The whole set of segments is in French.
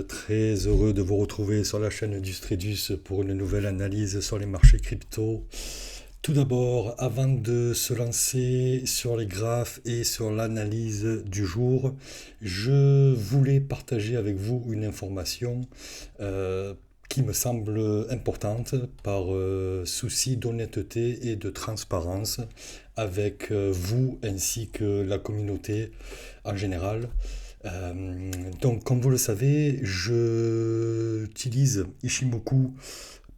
très heureux de vous retrouver sur la chaîne du Stredus pour une nouvelle analyse sur les marchés crypto. Tout d'abord, avant de se lancer sur les graphes et sur l'analyse du jour, je voulais partager avec vous une information euh, qui me semble importante par souci d'honnêteté et de transparence avec vous ainsi que la communauté en général. Donc, comme vous le savez, je utilise Ishimoku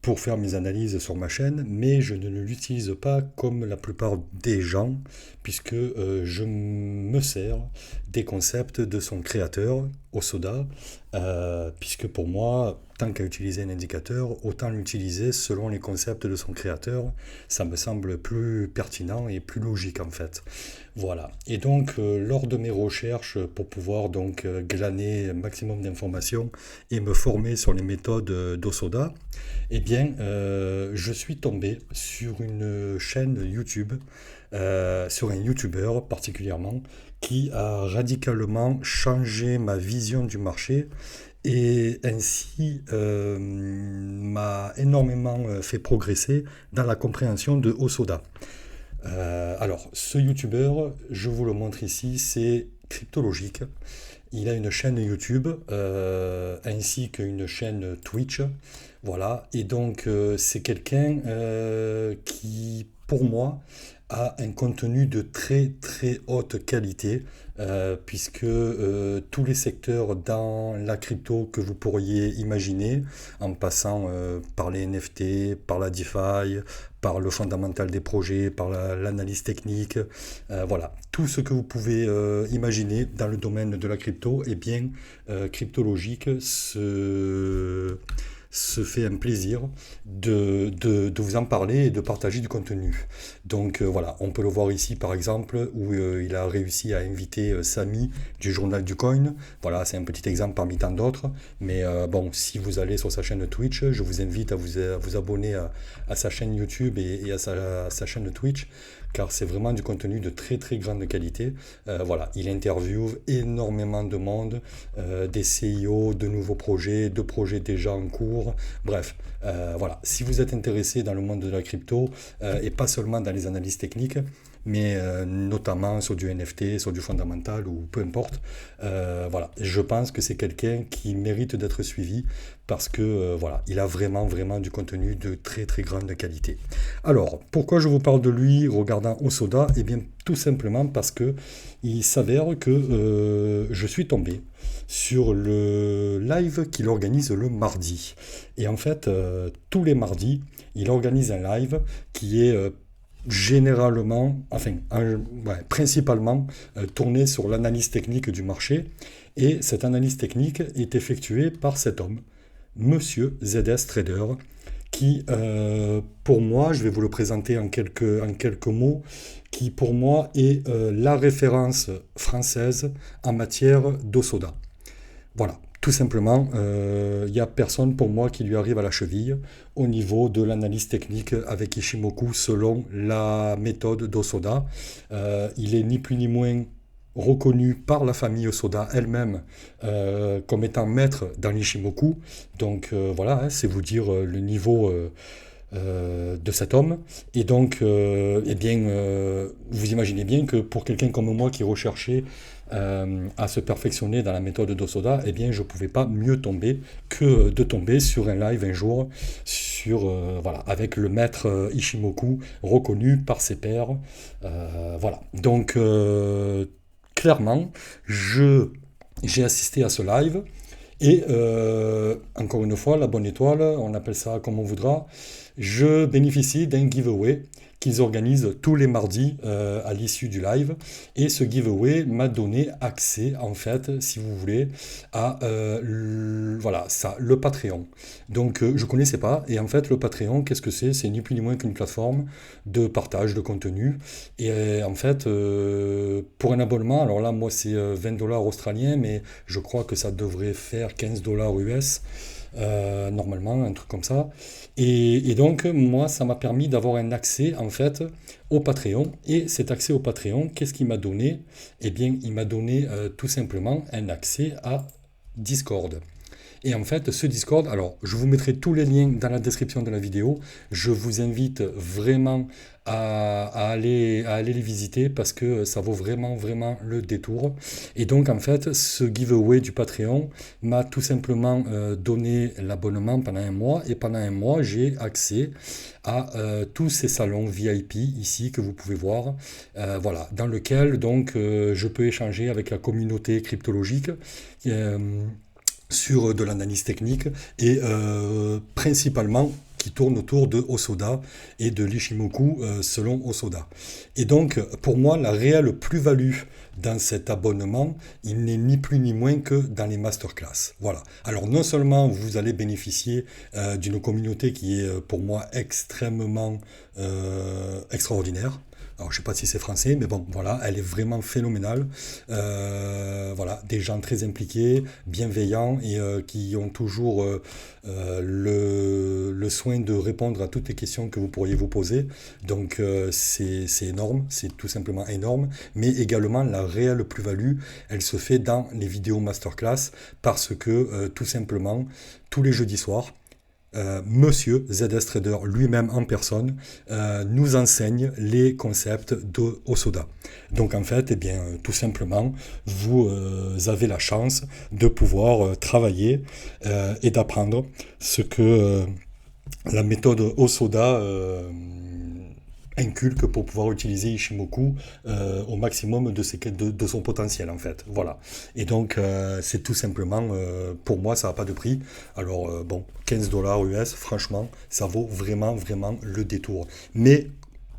pour faire mes analyses sur ma chaîne, mais je ne l'utilise pas comme la plupart des gens, puisque je me sers des concepts de son créateur, Osoda, puisque pour moi, tant qu'à utiliser un indicateur, autant l'utiliser selon les concepts de son créateur. Ça me semble plus pertinent et plus logique en fait. Voilà. Et donc, lors de mes recherches pour pouvoir donc glaner un maximum d'informations et me former sur les méthodes d'Osoda, eh bien, je suis tombé sur une chaîne YouTube, sur un YouTuber particulièrement, qui a radicalement changé ma vision du marché et ainsi m'a énormément fait progresser dans la compréhension de Osoda. Alors, ce YouTuber, je vous le montre ici, c'est Cryptologique. Il a une chaîne YouTube ainsi qu'une chaîne Twitch. Voilà. Et donc, c'est quelqu'un qui, pour moi, a un contenu de très très haute qualité, puisque tous les secteurs dans la crypto que vous pourriez imaginer, en passant par les NFT, par la DeFi, par le fondamental des projets, par l'analyse technique, voilà, tout ce que vous pouvez imaginer dans le domaine de la crypto, eh bien, Cryptologique se fait un plaisir de vous en parler et de partager du contenu. Donc voilà, on peut le voir ici par exemple où il a réussi à inviter Samy du journal du coin. Voilà, c'est un petit exemple parmi tant d'autres. Mais bon, si vous allez sur sa chaîne Twitch, je vous invite à vous abonner à sa chaîne YouTube et à sa chaîne Twitch, car c'est vraiment du contenu de très très grande qualité. Voilà, il interviewe énormément de monde, des CIO, de nouveaux projets, de projets déjà en cours. Bref, voilà, si vous êtes intéressé dans le monde de la crypto, et pas seulement dans les analyses techniques, mais notamment sur du NFT, sur du fondamental ou peu importe. Voilà, je pense que c'est quelqu'un qui mérite d'être suivi parce que voilà, il a vraiment vraiment du contenu de très très grande qualité. Alors, pourquoi je vous parle de lui regardant Osoda? Eh bien, tout simplement parce que il s'avère que je suis tombé sur le live qu'il organise le mardi. Et en fait, tous les mardis, il organise un live qui est généralement, enfin, ouais, principalement tourné sur l'analyse technique du marché. Et cette analyse technique est effectuée par cet homme, Monsieur ZS Trader, qui, pour moi, je vais vous le présenter en quelques mots, qui pour moi est la référence française en matière d'Osoda. Voilà, tout simplement, il n'y a personne pour moi qui lui arrive à la cheville au niveau de l'analyse technique avec Ishimoku selon la méthode d'Osoda. Il est ni plus ni moins reconnu par la famille Osoda elle-même comme étant maître dans l'Ishimoku. Donc voilà, hein, c'est vous dire le niveau de cet homme. Et donc, eh bien, vous imaginez bien que pour quelqu'un comme moi qui recherchait à se perfectionner dans la méthode d'Osoda, eh bien, je ne pouvais pas mieux tomber que de tomber sur un live un jour sur, voilà, avec le maître Ishimoku reconnu par ses pairs. Voilà. Donc, clairement, j'ai assisté à ce live. Et encore une fois, la bonne étoile, on appelle ça comme on voudra, je bénéficie d'un giveaway qu'ils organisent tous les mardis à l'issue du live. Et ce giveaway m'a donné accès, en fait, si vous voulez, à voilà, ça, le Patreon. Donc je ne connaissais pas. Et en fait, le Patreon, qu'est-ce que c'est? C'est ni plus ni moins qu'une plateforme de partage de contenu. Et en fait, pour un abonnement, alors là, moi, c'est 20 $ australiens, mais je crois que ça devrait faire 15 $ US. Normalement, un truc comme ça. Et donc, moi, ça m'a permis d'avoir un accès, en fait, au Patreon. Et cet accès au Patreon, qu'est-ce qu'il m'a donné? Eh bien, il m'a donné tout simplement un accès à Discord. Et en fait, ce Discord, alors je vous mettrai tous les liens dans la description de la vidéo. Je vous invite vraiment à aller les visiter parce que ça vaut vraiment, vraiment le détour. Et donc, en fait, ce giveaway du Patreon m'a tout simplement donné l'abonnement pendant un mois. Et pendant un mois, j'ai accès à tous ces salons VIP ici que vous pouvez voir. Voilà, dans lequel donc je peux échanger avec la communauté cryptologique. euh, sur de l'analyse technique et principalement qui tourne autour de Hosoda et de l'Ishimoku selon Hosoda. Et donc, pour moi, la réelle plus-value dans cet abonnement, il n'est ni plus ni moins que dans les masterclass. Voilà. Alors, non seulement vous allez bénéficier d'une communauté qui est pour moi extrêmement extraordinaire, alors, je ne sais pas si c'est français, mais bon, voilà, elle est vraiment phénoménale. Voilà, des gens très impliqués, bienveillants et qui ont toujours le soin de répondre à toutes les questions que vous pourriez vous poser. Donc, c'est énorme, c'est tout simplement énorme. Mais également, la réelle plus-value, elle se fait dans les vidéos masterclass parce que, tout simplement, tous les jeudis soirs, Monsieur ZS Trader lui-même en personne nous enseigne les concepts de Hosoda. Donc en fait, eh bien, tout simplement, vous avez la chance de pouvoir travailler et d'apprendre ce que la méthode Hosoda inculque pour pouvoir utiliser Ishimoku au maximum de son potentiel en fait. Voilà. Et donc c'est tout simplement, pour moi ça n'a pas de prix. Alors bon, 15 dollars US, franchement, ça vaut vraiment, vraiment le détour. Mais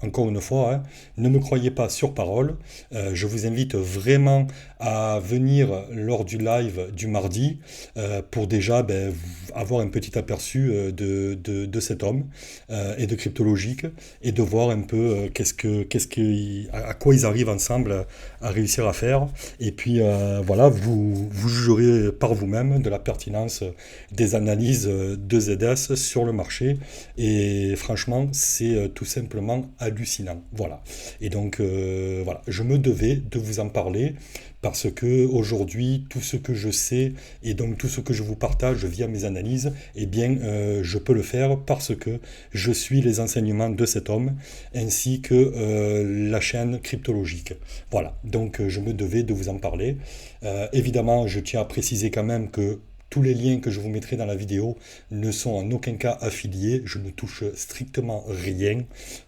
encore une fois, hein, ne me croyez pas sur parole. Je vous invite vraiment à venir lors du live du mardi pour déjà avoir un petit aperçu de cet homme et de cryptologique et de voir un peu à quoi ils arrivent ensemble à réussir à faire. Et puis voilà, vous jugerez par vous-même de la pertinence des analyses de ZS sur le marché. Et franchement, c'est tout simplement hallucinant. Voilà. Et donc, voilà, je me devais de vous en parler parce que aujourd'hui, tout ce que je sais et donc tout ce que je vous partage via mes analyses, eh bien, je peux le faire parce que je suis les enseignements de cet homme ainsi que la chaîne cryptologique. Voilà. Donc, je me devais de vous en parler. Évidemment, je tiens à préciser quand même que tous les liens que je vous mettrai dans la vidéo ne sont en aucun cas affiliés. Je ne touche strictement rien.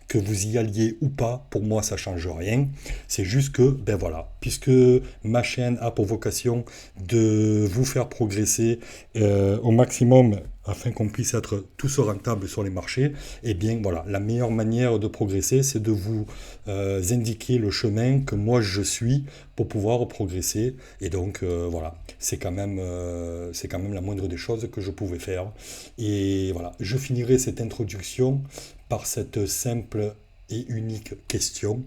Que vous y alliez ou pas, pour moi, ça ne change rien. C'est juste que, ben voilà, puisque ma chaîne a pour vocation de vous faire progresser au maximum afin qu'on puisse être tous rentables sur les marchés, eh bien voilà, la meilleure manière de progresser, c'est de vous indiquer le chemin que moi je suis pour pouvoir progresser. Et donc voilà, c'est quand même la moindre des choses que je pouvais faire. Et voilà, je finirai cette introduction par cette simple et unique question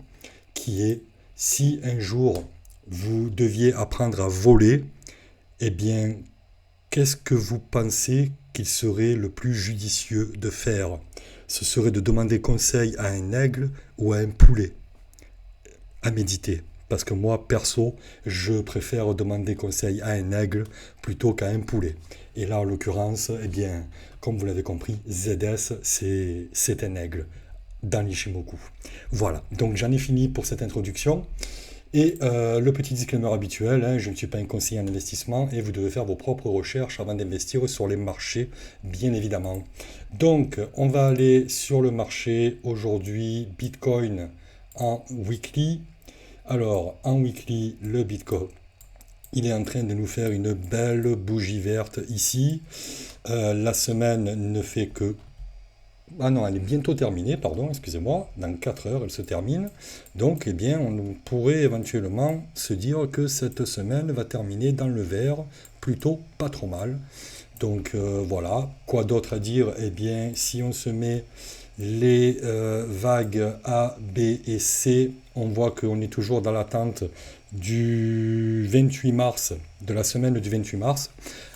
qui est: si un jour vous deviez apprendre à voler, eh bien, qu'est-ce que vous pensez qu'il serait le plus judicieux de faire? Ce serait de demander conseil à un aigle ou à un poulet? À méditer. Parce que moi, perso, je préfère demander conseil à un aigle plutôt qu'à un poulet. Et là, en l'occurrence, eh bien, comme vous l'avez compris, ZS, c'est un aigle dans l'Ishimoku. Voilà, donc j'en ai fini pour cette introduction. Et le petit disclaimer habituel, hein, je ne suis pas un conseiller en investissement et vous devez faire vos propres recherches avant d'investir sur les marchés, bien évidemment. Donc, on va aller sur le marché aujourd'hui, Bitcoin en weekly. Alors, en weekly, le Bitcoin, il est en train de nous faire une belle bougie verte ici. La semaine ne fait que... Ah non, elle est bientôt terminée, pardon, excusez-moi. Dans 4 heures, elle se termine. Donc, eh bien, on pourrait éventuellement se dire que cette semaine va terminer dans le vert, plutôt pas trop mal. Donc, voilà. Quoi d'autre à dire? Eh bien, si on se met les vagues A, B et C, on voit qu'on est toujours dans l'attente du 28 mars, de la semaine du 28 mars,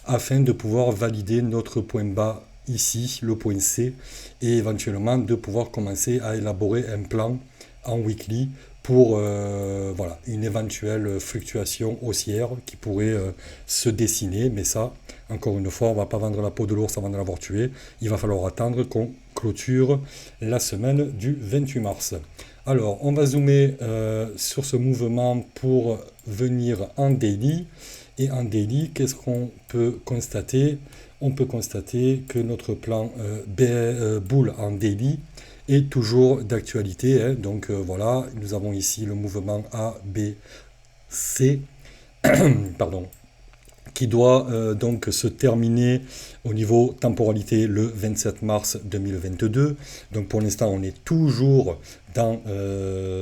afin de pouvoir valider notre point bas ici, le point C, et éventuellement de pouvoir commencer à élaborer un plan en weekly pour voilà, une éventuelle fluctuation haussière qui pourrait se dessiner. Mais ça, encore une fois, on ne va pas vendre la peau de l'ours avant de l'avoir tué. Il va falloir attendre qu'on clôture la semaine du 28 mars. Alors, on va zoomer sur ce mouvement pour venir en daily. Et en daily, qu'est-ce qu'on peut constater? On peut constater que notre plan boule en daily est toujours d'actualité, hein. Donc voilà, nous avons ici le mouvement A, B, C, pardon, qui doit donc se terminer au niveau temporalité le 27 mars 2022. Donc pour l'instant, on est toujours dans...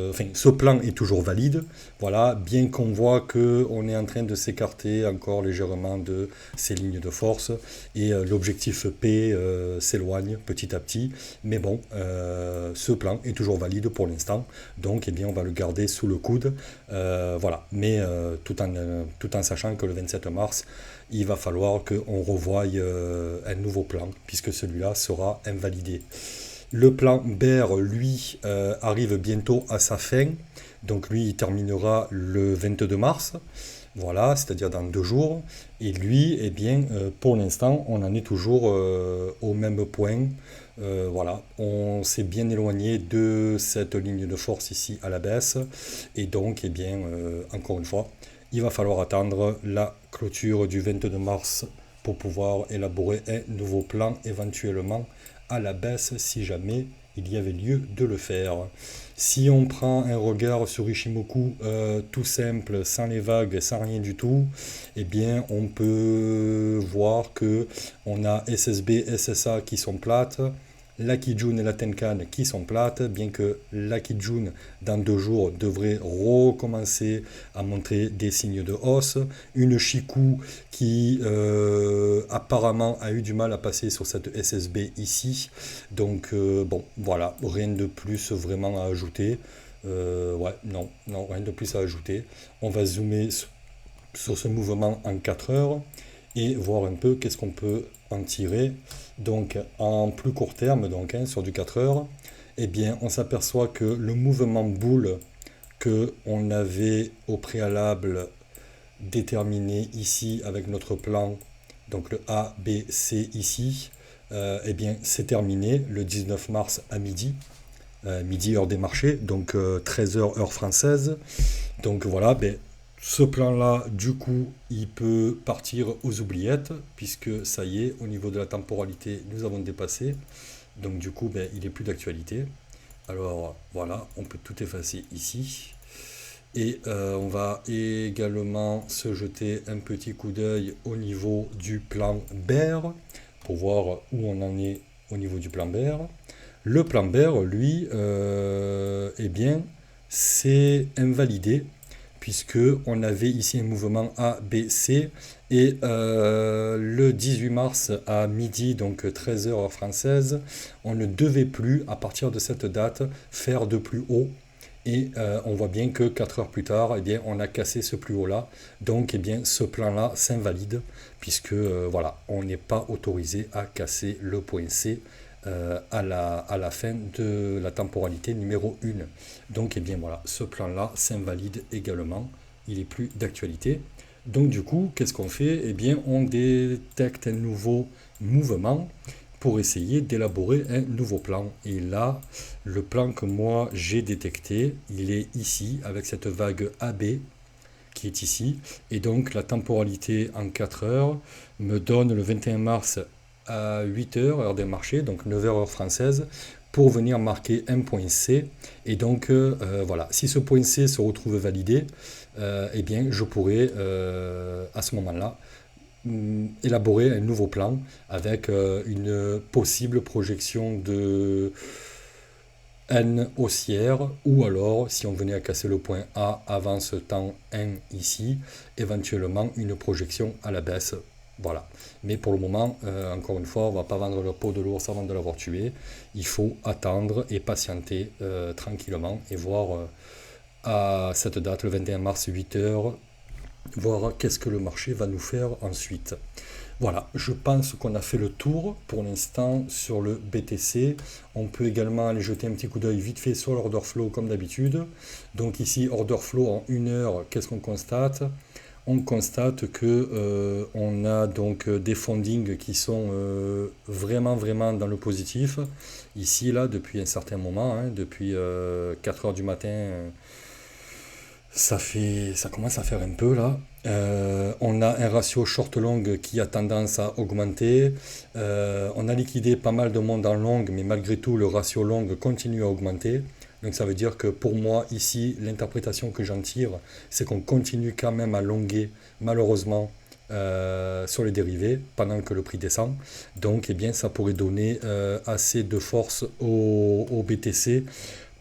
enfin, ce plan est toujours valide. Voilà, bien qu'on voit qu'on est en train de s'écarter encore légèrement de ces lignes de force et l'objectif P s'éloigne petit à petit. Mais bon, ce plan est toujours valide pour l'instant. Donc, eh bien, on va le garder sous le coude. Voilà, mais tout en sachant que le 27 mars, il va falloir qu'on revoie un nouveau plan, puisque celui-là sera invalidé. Le plan Bear, lui, arrive bientôt à sa fin. Donc lui, il terminera le 22 mars. Voilà, c'est-à-dire dans 2 jours. Et lui, eh bien, pour l'instant, on en est toujours au même point. Voilà, on s'est bien éloigné de cette ligne de force ici à la baisse. Et donc, eh bien, encore une fois, il va falloir attendre la clôture du 22 mars pour pouvoir élaborer un nouveau plan éventuellement à la baisse si jamais il y avait lieu de le faire. Si on prend un regard sur Ishimoku tout simple, sans les vagues, sans rien du tout, eh bien on peut voir que on a SSB, SSA qui sont plates, la Kijun et la Tenkan qui sont plates, bien que la Kijun dans 2 jours devrait recommencer à montrer des signes de hausse, une Shiku qui apparemment a eu du mal à passer sur cette SSB ici, donc bon voilà, rien de plus vraiment à ajouter. Ouais, non, rien de plus à ajouter. On va zoomer sur ce mouvement en 4 heures et voir un peu qu'est-ce qu'on peut en tirer. Donc en plus court terme, donc sur du 4 heures, eh bien on s'aperçoit que le mouvement boule que on avait au préalable déterminé ici avec notre plan, donc le A, B, C ici, eh bien c'est terminé le 19 mars à midi. Midi heure des marchés, donc 13h heure française. Donc voilà, ben, ce plan-là, du coup, il peut partir aux oubliettes, puisque ça y est, au niveau de la temporalité, nous avons dépassé. Donc du coup, ben, il n'est plus d'actualité. Alors voilà, on peut tout effacer ici. Et on va également se jeter un petit coup d'œil au niveau du plan Bear, pour voir où on en est au niveau du plan Bear. Le plan Bear, lui, eh bien, c'est invalidé, puisque on avait ici un mouvement A, B, C, et le 18 mars à midi, donc 13h heure française, on ne devait plus, à partir de cette date, faire de plus haut. Et on voit bien que 4 heures plus tard, eh bien, on a cassé ce plus haut-là. Donc eh bien, ce plan-là s'invalide, puisque voilà, on n'est pas autorisé à casser le point C à la fin de la temporalité numéro 1. Donc eh bien voilà, ce plan-là s'invalide également, il n'est plus d'actualité. Donc du coup, qu'est-ce qu'on fait? Eh bien on détecte un nouveau mouvement pour essayer d'élaborer un nouveau plan. Et là, le plan que moi j'ai détecté, il est ici, avec cette vague AB qui est ici. Et donc la temporalité en 4 heures me donne le 21 mars à 8h, heure des marchés, donc 9h heure française, pour venir marquer un point C. Et donc, voilà, si ce point C se retrouve validé, eh bien, je pourrais, à ce moment-là, élaborer un nouveau plan avec une possible projection de N haussière, ou alors, si on venait à casser le point A avant ce temps N ici, éventuellement une projection à la baisse. Voilà. Mais pour le moment, encore une fois, on ne va pas vendre la peau de l'ours avant de l'avoir tué. Il faut attendre et patienter tranquillement et voir à cette date, le 21 mars, 8h, voir qu'est-ce que le marché va nous faire ensuite. Voilà, je pense qu'on a fait le tour pour l'instant sur le BTC. On peut également aller jeter un petit coup d'œil vite fait sur l'order flow comme d'habitude. Donc ici, order flow en 1 heure, qu'est-ce qu'on constate? On constate que on a donc des fundings qui sont vraiment vraiment dans le positif. Ici, là, depuis un certain moment, hein, depuis 4 heures du matin, ça commence à faire un peu là. On a un ratio short-long qui a tendance à augmenter. On a liquidé pas mal de monde en long, mais malgré tout, le ratio long continue à augmenter. Donc ça veut dire que pour moi, ici, l'interprétation que j'en tire, c'est qu'on continue quand même à longuer, malheureusement, sur les dérivés, pendant que le prix descend. Donc, eh bien, ça pourrait donner assez de force au BTC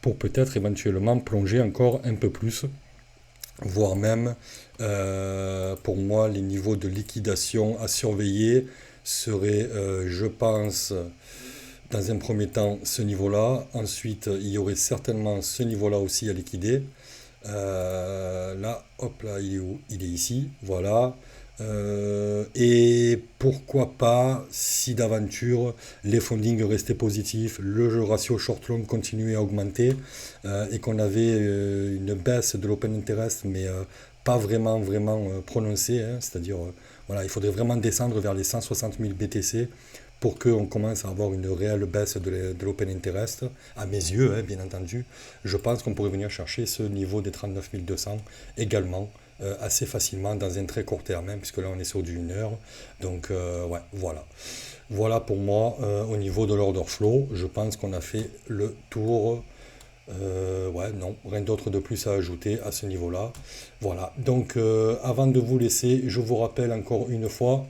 pour peut-être éventuellement plonger encore un peu plus, voire même, pour moi, les niveaux de liquidation à surveiller seraient, je pense, dans un premier temps, ce niveau-là. Ensuite, il y aurait certainement ce niveau-là aussi à liquider. Là, hop là, il est où? Il est ici, voilà. Et pourquoi pas, si d'aventure les fundings restaient positifs, le ratio short-long continuait à augmenter et qu'on avait une baisse de l'open interest, mais pas vraiment, vraiment prononcée, hein, c'est-à-dire, voilà, il faudrait vraiment descendre vers les 160 000 BTC pour qu'on commence à avoir une réelle baisse de l'open interest, à mes yeux, hein, bien entendu. Je pense qu'on pourrait venir chercher ce niveau des 39 200 également, assez facilement dans un très court terme, hein, puisque là on est sur du 1 heure. Donc ouais, voilà. Voilà pour moi au niveau de l'order flow. Je pense qu'on a fait le tour. Ouais, non, rien d'autre de plus à ajouter à ce niveau-là. Voilà. Donc avant de vous laisser, je vous rappelle encore une fois,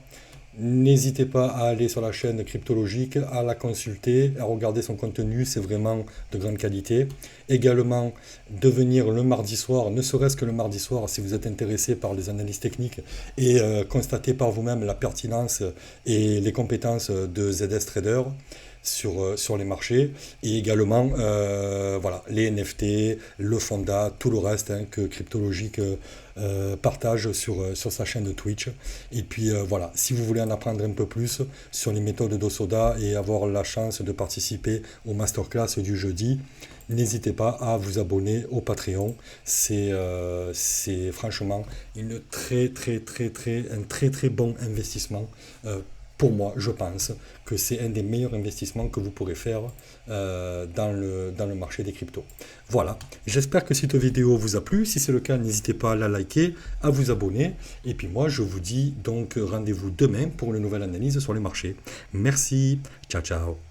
n'hésitez pas à aller sur la chaîne Cryptologique, à la consulter, à regarder son contenu, c'est vraiment de grande qualité. Également, de venir le mardi soir, ne serait-ce que le mardi soir, si vous êtes intéressé par les analyses techniques et constater par vous-même la pertinence et les compétences de ZS Trader sur les marchés, et également voilà, les NFT, le fonda, tout le reste, hein, que Cryptologique partage sur sa chaîne de Twitch. Et puis voilà, si vous voulez en apprendre un peu plus sur les méthodes d'Osoda et avoir la chance de participer au masterclass du jeudi, n'hésitez pas à vous abonner au Patreon. C'est franchement un très très bon investissement. Pour moi, je pense que c'est un des meilleurs investissements que vous pourrez faire dans le marché des cryptos. Voilà, j'espère que cette vidéo vous a plu. Si c'est le cas, n'hésitez pas à la liker, à vous abonner. Et puis moi, je vous dis donc rendez-vous demain pour une nouvelle analyse sur les marchés. Merci, ciao ciao.